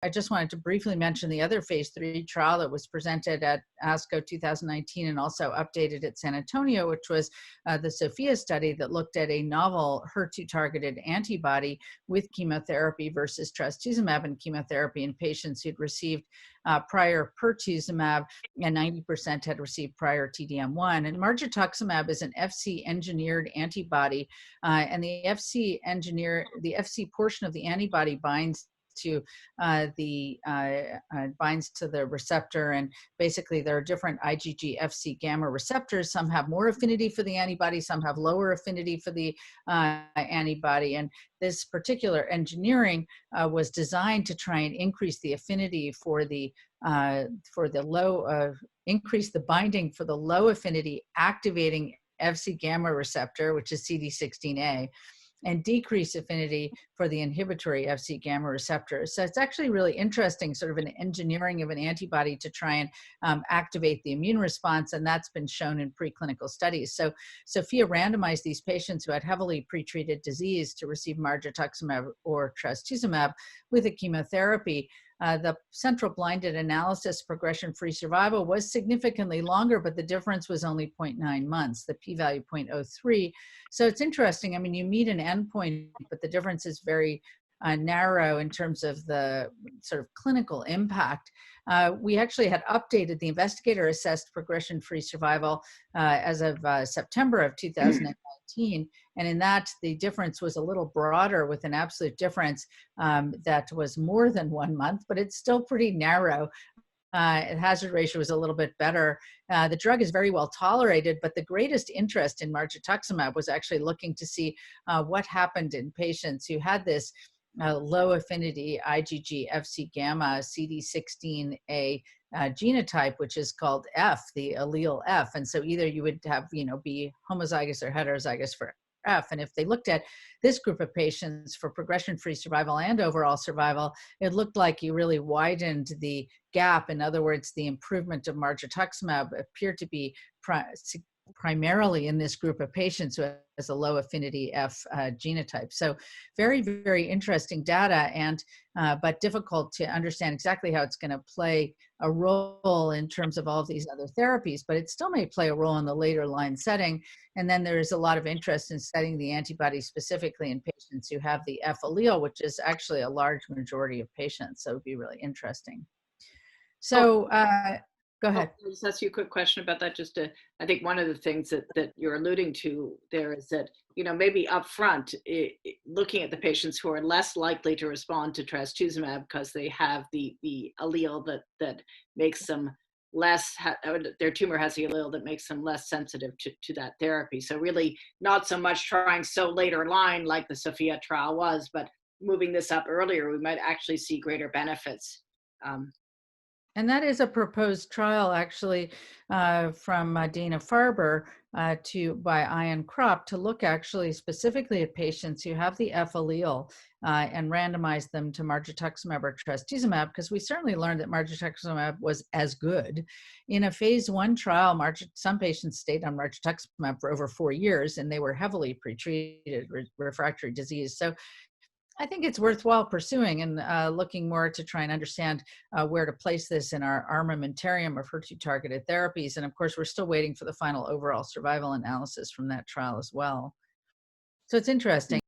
I just wanted to briefly mention the other phase 3 trial that was presented at ASCO 2019 and also updated at San Antonio, which was the SOPHIA study that looked at a novel HER2 targeted antibody with chemotherapy versus trastuzumab and chemotherapy in patients who'd received prior pertuzumab, and 90% had received prior TDM1. And margetuximab is an FC engineered antibody, and the FC portion of the antibody binds to the receptor, and basically there are different IgG FC gamma receptors. Some have more affinity for the antibody, some have lower affinity for the antibody, and this particular engineering was designed to try and increase the affinity increase the binding for the low affinity activating FC gamma receptor, which is CD16A, and decrease affinity for the inhibitory FC gamma receptors. So it's actually really interesting, sort of an engineering of an antibody to try and activate the immune response, and that's been shown in preclinical studies. So SOPHIA randomized these patients who had heavily pretreated disease to receive margetuximab or trastuzumab with a chemotherapy. The central blinded analysis progression-free survival was significantly longer, but the difference was only 0.9 months, the p-value 0.03. So it's interesting. I mean, you meet an endpoint, but the difference is very narrow in terms of the sort of clinical impact. We actually had updated the investigator-assessed progression-free survival as of September of 2019. And in that, the difference was a little broader with an absolute difference that was more than 1 month, but it's still pretty narrow. The hazard ratio was a little bit better. The drug is very well tolerated, but the greatest interest in margetuximab was actually looking to see what happened in patients who had this low affinity IgG FC gamma CD16A genotype, which is called F, the allele F. And so either you would have, be homozygous or heterozygous for F. And if they looked at this group of patients for progression-free survival and overall survival, it looked like you really widened the gap. In other words, the improvement of margetuximab appeared to be primarily in this group of patients who has a low affinity F genotype. So very, very interesting data, and but difficult to understand exactly how it's going to play a role in terms of all of these other therapies, but it still may play a role in the later line setting. And then there's a lot of interest in studying the antibody specifically in patients who have the F allele, which is actually a large majority of patients. So it would be really interesting. So go ahead. I'll just ask you a quick question about that. I think one of the things that you're alluding to there is that, maybe up front, looking at the patients who are less likely to respond to trastuzumab because they have the allele that makes them less, their tumor has the allele that makes them less sensitive to that therapy. So really not so much trying so later line like the SOPHIA trial was, but moving this up earlier, we might actually see greater benefits. And that is a proposed trial, actually, from Dana-Farber by Ian Kropp to look actually specifically at patients who have the F allele and randomize them to margetuximab or trastuzumab, because we certainly learned that margetuximab was as good. In a phase 1 trial, some patients stayed on margetuximab for over 4 years, and they were heavily pretreated refractory disease. So I think it's worthwhile pursuing and looking more to try and understand where to place this in our armamentarium of HER2 targeted therapies. And of course, we're still waiting for the final overall survival analysis from that trial as well. So it's interesting.